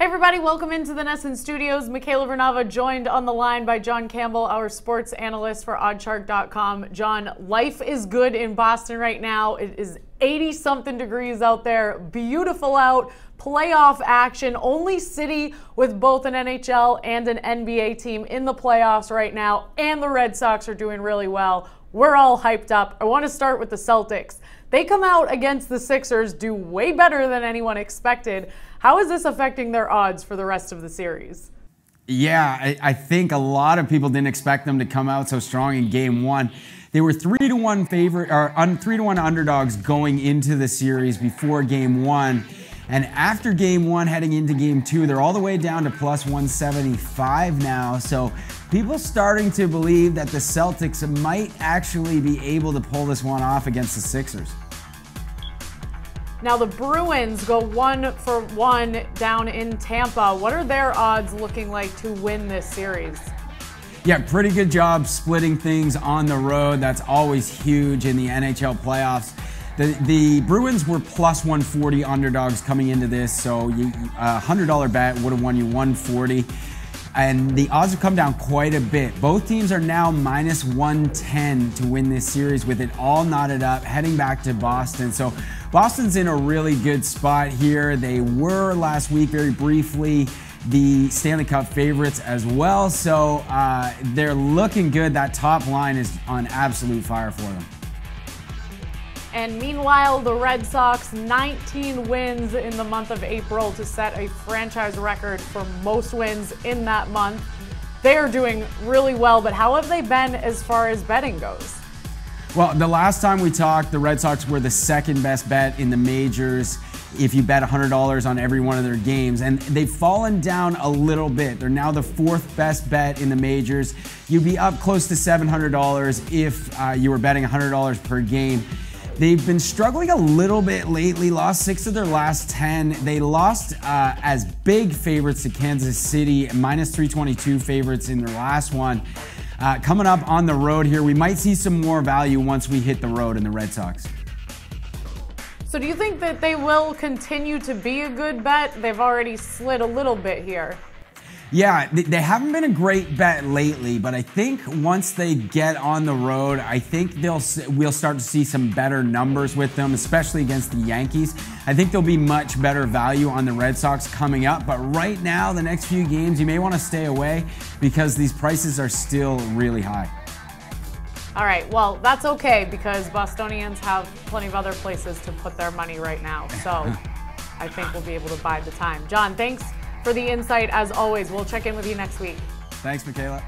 Hey everybody, welcome into the Nesson Studios. Michaela Vernava joined on the line by John Campbell, our sports analyst for oddshark.com. John, life is good in Boston right now. It is 80-something degrees out there, beautiful out, playoff action. Only city with both an NHL and an NBA team in the playoffs right now, and the Red Sox are doing really well. We're all hyped up. I want to start with the Celtics. They come out against the Sixers, do way better than anyone expected. How is this affecting their odds for the rest of the series? Yeah, I think a lot of people didn't expect them to come out so strong in Game 1. They were 3-1 favorite, or 3-1 underdogs going into the series before Game 1. And after Game 1, heading into Game 2, they're all the way down to plus 175 now. So people starting to believe that the Celtics might actually be able to pull this one off against the Sixers. Now the Bruins go 1-for-1 down in Tampa. What are their odds looking like to win this series? Yeah, pretty good job splitting things on the road. That's always huge in the NHL playoffs. The Bruins were plus 140 underdogs coming into this, so a $100 bet would have won you 140. And the odds have come down quite a bit. Both teams are now minus 110 to win this series with it all knotted up, heading back to Boston. So Boston's in a really good spot here. They were last week very briefly the Stanley Cup favorites as well. So they're looking good. That top line is on absolute fire for them. And meanwhile, the Red Sox, 19 wins in the month of April to set a franchise record for most wins in that month. They are doing really well, but how have they been as far as betting goes? Well, the last time we talked, the Red Sox were the second best bet in the majors if you bet $100 on every one of their games. And they've fallen down a little bit. They're now the fourth best bet in the majors. You'd be up close to $700 if you were betting $100 per game. They've been struggling a little bit lately, lost 6 of their last 10. They lost as big favorites to Kansas City, minus 322 favorites in their last one. Coming up on the road here, we might see some more value once we hit the road in the Red Sox. So do you think that they will continue to be a good bet? They've already slid a little bit here. Yeah, they haven't been a great bet lately, but I think once they get on the road, I think we'll start to see some better numbers with them, especially against the Yankees. I think there'll be much better value on the Red Sox coming up, but right now, the next few games, you may want to stay away because these prices are still really high. All right, well, that's okay because Bostonians have plenty of other places to put their money right now, so I think we'll be able to bide the time. John, thanks for the insight as always. We'll check in with you next week. Thanks, Michaela.